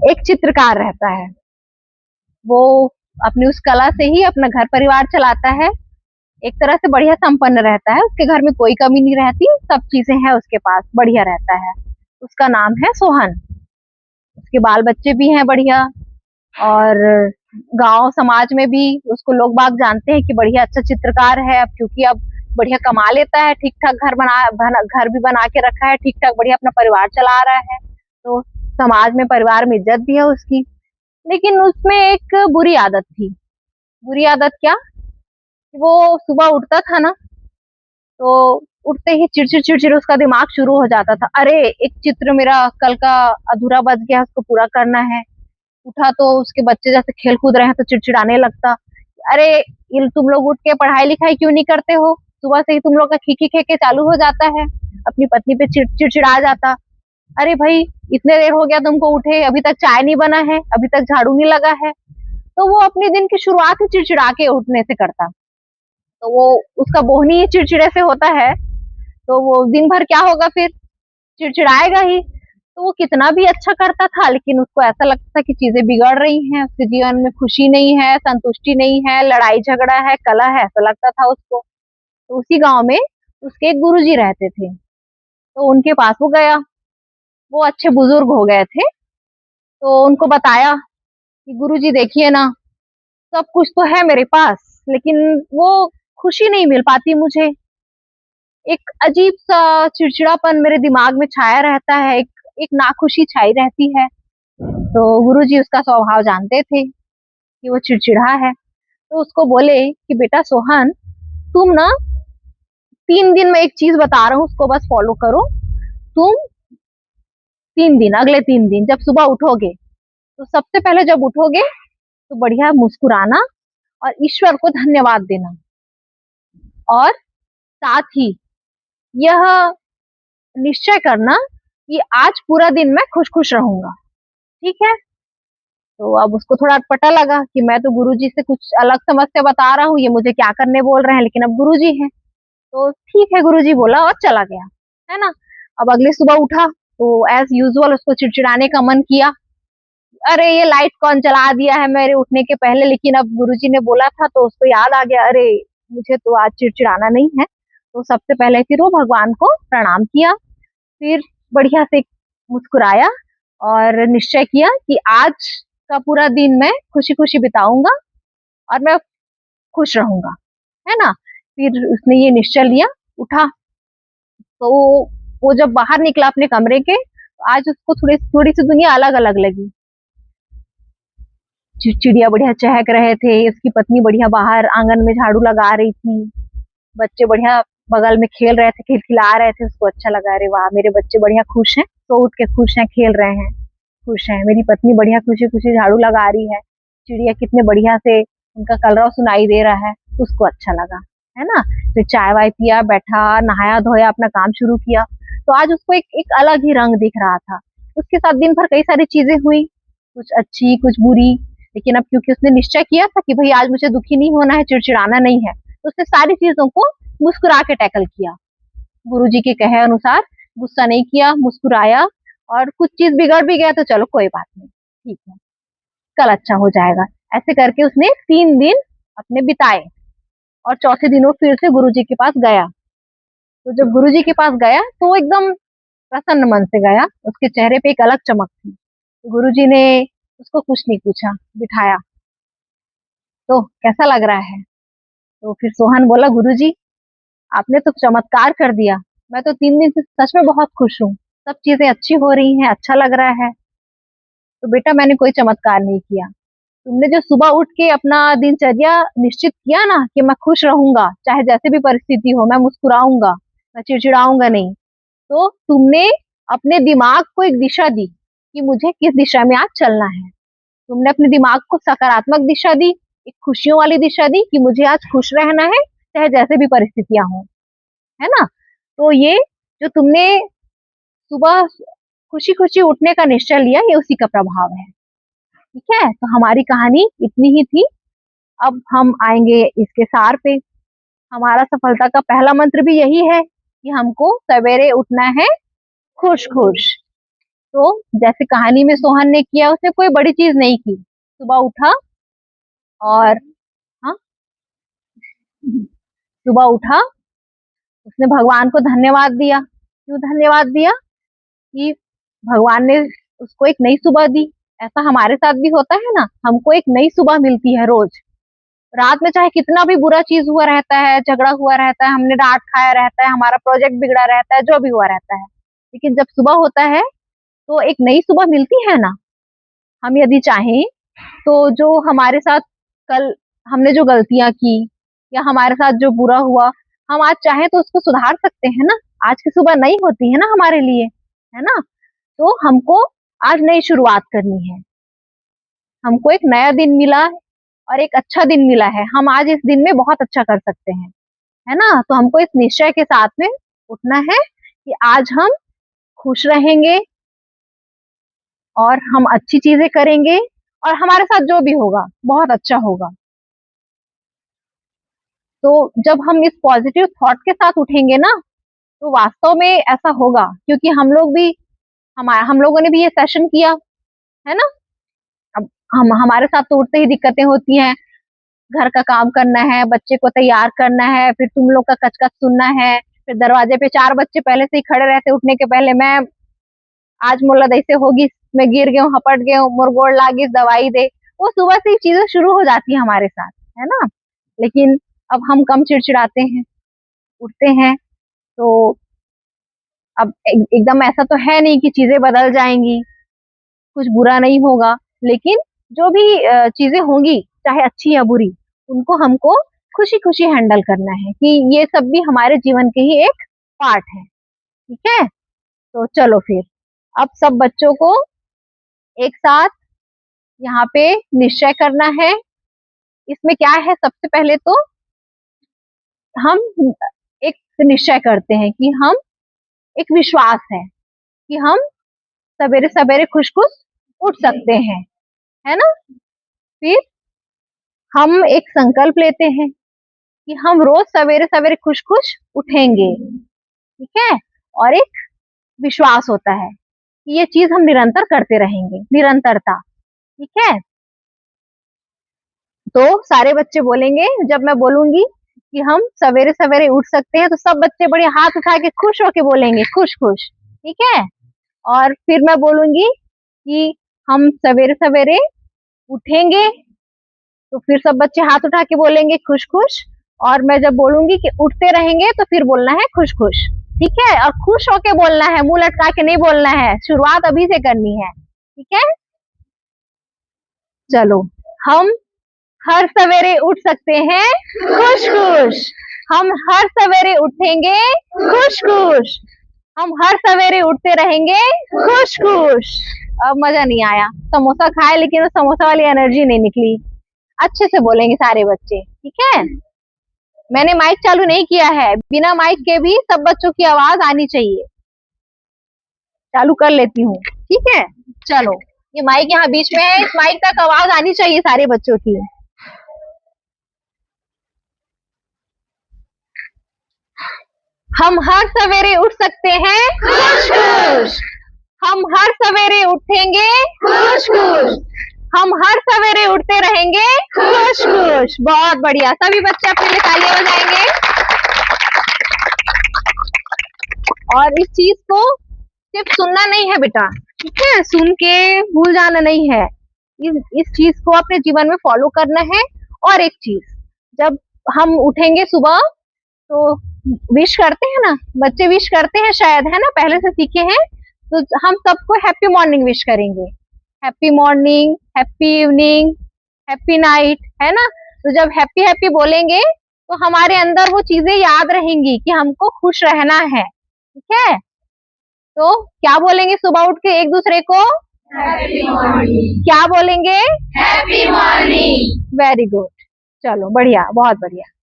एक चित्रकार रहता है। वो अपनी उस कला से ही अपना घर परिवार चलाता है। एक तरह से बढ़िया संपन्न रहता है, उसके घर में कोई कमी नहीं रहती, सब चीजें हैं उसके पास, बढ़िया रहता है। उसका नाम है सोहन। उसके बाल बच्चे भी हैं बढ़िया। और गांव समाज में भी उसको लोग बाग जानते हैं कि बढ़िया अच्छा चित्रकार है, अब क्योंकि अब बढ़िया कमा लेता है, ठीक ठाक घर भी बना के रखा है, ठीक ठाक बढ़िया अपना परिवार चला रहा है। तो समाज में परिवार में इज्जत भी है उसकी। लेकिन उसमें एक बुरी आदत थी। बुरी आदत क्या? वो सुबह उठता था ना, तो उठते ही चिड़चिड़ चिड़चिड़ उसका दिमाग शुरू हो जाता था। अरे, एक चित्र मेरा कल का अधूरा बच गया, उसको पूरा करना है। उठा तो उसके बच्चे जैसे खेल कूद रहे हैं तो चिड़चिड़ाने लगता। अरे, ये तुम लोग उठ के पढ़ाई लिखाई क्यों नहीं करते हो? सुबह से ही तुम लोग का खीखी खेके चालू हो जाता है। अपनी पत्नी पे चिड़चिड़ा जाता। अरे भाई, इतने देर हो गया तुमको उठे, अभी तक चाय नहीं बना है, अभी तक झाड़ू नहीं लगा है। तो वो अपने दिन की शुरुआत ही चिड़चिड़ा के उठने से करता। तो वो उसका बोहनी ही चिड़चिड़े से होता है। तो वो दिन भर क्या होगा फिर? चिड़चिड़ाएगा ही। तो वो कितना भी अच्छा करता था, लेकिन उसको ऐसा लगता था कि चीजें बिगड़ रही हैं, उसके जीवन में खुशी नहीं है, संतुष्टि नहीं है, लड़ाई झगड़ा है, कलह है, ऐसा लगता था उसको। तो उसी गांव में उसके एक गुरुजी रहते थे। तो उनके पास वो गया। वो अच्छे बुजुर्ग हो गए थे। तो उनको बताया कि गुरुजी देखिए ना, सब कुछ तो है मेरे पास, लेकिन वो खुशी नहीं मिल पाती मुझे। एक अजीब सा चिड़चिड़ापन मेरे दिमाग में छाया रहता है, एक नाखुशी छाई रहती है। तो गुरुजी उसका स्वभाव जानते थे कि वो चिड़चिड़ा है। तो उसको बोले कि बेटा सोहन, तुम ना 3 दिन में एक चीज बता रहा हूँ, उसको बस फॉलो करो। तुम 3 दिन, अगले 3 दिन जब सुबह उठोगे, तो सबसे पहले जब उठोगे तो बढ़िया मुस्कुराना और ईश्वर को धन्यवाद देना। और साथ ही यह निश्चय करना कि आज पूरा दिन मैं खुश खुश रहूंगा। ठीक है? तो अब उसको थोड़ा अटपटा लगा कि मैं तो गुरुजी से कुछ अलग समस्या बता रहा हूँ, ये मुझे क्या करने बोल रहे हैं, लेकिन अब गुरुजी हैं। तो ठीक है, गुरुजी बोला और चला गया। है ना? अब अगली सुबह उठा तो एज यूजुअल उसको चिड़चिड़ाने का मन किया। अरे, ये लाइट कौन चला दिया है मेरे उठने के पहले? लेकिन अब गुरुजी ने बोला था तो उसको याद आ गया, अरे मुझे तो आज चिड़चिड़ाना नहीं है। तो सबसे पहले फिर वो भगवान को प्रणाम किया। फिर बढ़िया से मुस्कुराया और निश्चय किया कि आज का पूरा दिन मैं खुशी खुशी बिताऊंगा और मैं खुश रहूंगा। है ना? फिर उसने ये निश्चय लिया। उठा तो वो जब बाहर निकला अपने कमरे के, तो आज उसको थोड़ी थोड़ी सी दुनिया अलग अलग लगी। चिड़िया बढ़िया चहक रहे थे, उसकी पत्नी बढ़िया बाहर आंगन में झाड़ू लगा रही थी, बच्चे बढ़िया बगल में खेल रहे थे, खिलखिला रहे थे। उसको अच्छा लगा, अरे वाह, मेरे बच्चे बढ़िया खुश हैं, सो उठ के खुश हैं, खेल रहे हैं, खुश हैं। मेरी पत्नी बढ़िया खुशी खुशी झाड़ू लगा रही है, चिड़िया कितने बढ़िया से उनका कलरव सुनाई दे रहा है। उसको अच्छा लगा। है ना? फिर चाय वाय पिया, बैठा, नहाया धोया, अपना काम शुरू किया। तो आज उसको एक अलग ही रंग दिख रहा था। उसके साथ दिन भर कई सारी चीजें हुई, कुछ अच्छी कुछ बुरी। लेकिन अब क्योंकि उसने निश्चय किया था कि भाई आज मुझे दुखी नहीं होना है, चिड़चिड़ाना नहीं है, तो उसने सारी चीजों को मुस्कुरा के टैकल किया। गुरुजी के कहे अनुसार गुस्सा नहीं किया, मुस्कुराया। और कुछ चीज बिगड़ भी गया तो चलो कोई बात नहीं, ठीक है, कल अच्छा हो जाएगा। ऐसे करके उसने 3 दिन अपने बिताए। और चौथे दिन वो फिर से गुरुजी के पास गया। तो जब गुरुजी के पास गया तो वो एकदम प्रसन्न मन से गया, उसके चेहरे पे एक अलग चमक थी। तो गुरुजी ने उसको कुछ नहीं पूछा, बिठाया। तो कैसा लग रहा है? तो फिर सोहन बोला, गुरुजी आपने तो चमत्कार कर दिया। मैं तो 3 दिन से सच में बहुत खुश हूँ, सब चीजें अच्छी हो रही हैं, अच्छा लग रहा है। तो बेटा, मैंने कोई चमत्कार नहीं किया। तुमने जो सुबह उठ के अपना दिनचर्या निश्चित किया ना कि मैं खुश रहूंगा, चाहे जैसे भी परिस्थिति हो, मैं मुस्कुराऊंगा, मैं चिड़चिड़ाऊंगा नहीं। तो तुमने अपने दिमाग को एक दिशा दी कि मुझे किस दिशा में आज चलना है। तुमने अपने दिमाग को सकारात्मक दिशा दी, एक खुशियों वाली दिशा दी कि मुझे आज खुश रहना है, चाहे जैसे भी परिस्थितियां हो। है ना? तो ये जो तुमने सुबह खुशी खुशी उठने का निश्चय लिया, ये उसी का प्रभाव है। ठीक है? तो हमारी कहानी इतनी ही थी। अब हम आएंगे इसके सार पे। हमारा सफलता का पहला मंत्र भी यही है कि हमको सवेरे उठना है खुश खुश। तो जैसे कहानी में सोहन ने किया, उसने कोई बड़ी चीज नहीं की। सुबह उठा और हाँ, सुबह उठा, उसने भगवान को धन्यवाद दिया। क्यों धन्यवाद दिया? कि भगवान ने उसको एक नई सुबह दी। ऐसा हमारे साथ भी होता है ना, हमको एक नई सुबह मिलती है रोज। रात में चाहे कितना भी बुरा चीज हुआ रहता है, झगड़ा हुआ रहता है, हमने डांट खाया रहता है, हमारा प्रोजेक्ट बिगड़ा रहता है, जो भी हुआ रहता है, लेकिन जब सुबह होता है तो एक नई सुबह मिलती है ना। हम यदि चाहें तो जो हमारे साथ कल हमने जो गलतियां की या हमारे साथ जो बुरा हुआ, हम आज चाहें तो उसको सुधार सकते हैं ना। आज की सुबह नई होती है ना हमारे लिए, है ना। तो हमको आज नई शुरुआत करनी है। हमको एक नया दिन मिला और एक अच्छा दिन मिला है। हम आज इस दिन में बहुत अच्छा कर सकते हैं, है ना। तो हमको इस निश्चय के साथ में उठना है कि आज हम खुश रहेंगे और हम अच्छी चीजें करेंगे और हमारे साथ जो भी होगा बहुत अच्छा होगा। तो जब हम इस पॉजिटिव थॉट के साथ उठेंगे ना, तो वास्तव में ऐसा होगा, क्योंकि हम लोगों ने भी ये सेशन किया है ना। अब हम हमारे साथ तो उठते ही दिक्कतें होती हैं। घर का काम करना है, बच्चे को तैयार करना है, फिर तुम लोग का कच-कच सुनना है, फिर दरवाजे पे 4 बच्चे पहले से ही खड़े रहते उठने के पहले, मैं आज मोला ऐसे होगी, मैं गिर गया हूँ, हपट गया हूँ, मोर गोड़ लागिस, दवाई दे। वो सुबह से ही चीजें शुरू हो जाती है हमारे साथ, है ना। लेकिन अब हम कम चिड़चिड़ाते हैं, उठते हैं। तो अब एकदम ऐसा तो है नहीं कि चीजें बदल जाएंगी, कुछ बुरा नहीं होगा, लेकिन जो भी चीजें होंगी, चाहे अच्छी या बुरी, उनको हमको खुशी खुशी हैंडल करना है कि ये सब भी हमारे जीवन के ही एक पार्ट है। ठीक है। तो चलो फिर अब सब बच्चों को एक साथ यहाँ पे निश्चय करना है। इसमें क्या है, सबसे पहले तो हम एक निश्चय करते हैं कि हम एक विश्वास है कि हम सवेरे सवेरे खुश खुश उठ सकते हैं, है ना। फिर हम एक संकल्प लेते हैं कि हम रोज सवेरे सवेरे खुश खुश उठेंगे। ठीक है। और एक विश्वास होता है कि ये चीज हम निरंतर करते रहेंगे, निरंतरता। ठीक है। तो सारे बच्चे बोलेंगे, जब मैं बोलूंगी कि हम सवेरे सवेरे उठ सकते हैं, तो सब बच्चे बड़े हाथ उठा के खुश होके बोलेंगे, खुश खुश। ठीक है। और फिर मैं बोलूंगी कि हम सवेरे सवेरे उठेंगे, तो फिर सब बच्चे हाथ उठा के बोलेंगे खुश खुश। और मैं जब बोलूंगी कि उठते रहेंगे, तो फिर बोलना है खुश खुश। ठीक है। और खुश होके बोलना है, मुंह लटका के नहीं बोलना है, शुरुआत अभी से करनी है। ठीक है। चलो, हम हर सवेरे उठ सकते हैं खुश खुश। हम हर सवेरे उठेंगे खुश खुश। हम हर सवेरे उठते रहेंगे खुश खुश। अब मजा नहीं आया, समोसा खाए लेकिन वो समोसा वाली एनर्जी नहीं निकली। अच्छे से बोलेंगे सारे बच्चे। ठीक है। मैंने माइक चालू नहीं किया है, बिना माइक के भी सब बच्चों की आवाज आनी चाहिए। चालू कर लेती हूँ। ठीक है। चलो, ये माइक यहाँ बीच में है, इस माइक तक आवाज आनी चाहिए सारे बच्चों की। हम हर सवेरे उठ सकते हैं खुश खुश। हम हर सवेरे उठेंगे खुश खुश। हम हर सवेरे उठते रहेंगे खुश खुश। बहुत बढ़िया, सभी बच्चे अपने लिए तालियां बजाएंगे। और इस चीज को सिर्फ सुनना नहीं है बेटा, ठीक है, सुन के भूल जाना नहीं है। इस चीज को अपने जीवन में फॉलो करना है। और एक चीज, जब हम उठेंगे सुबह तो विश करते हैं ना, बच्चे विश करते हैं शायद, है ना, पहले से सीखे हैं। तो हम सबको हैप्पी मॉर्निंग विश करेंगे। Happy morning, happy evening, happy night, है ना। तो जब हैप्पी हैप्पी बोलेंगे तो हमारे अंदर वो चीजें याद रहेंगी कि हमको खुश रहना है। ठीक है। तो क्या बोलेंगे सुबह उठ के एक दूसरे को? Happy morning. क्या बोलेंगे? Happy morning. Very good. चलो बढ़िया, बहुत बढ़िया।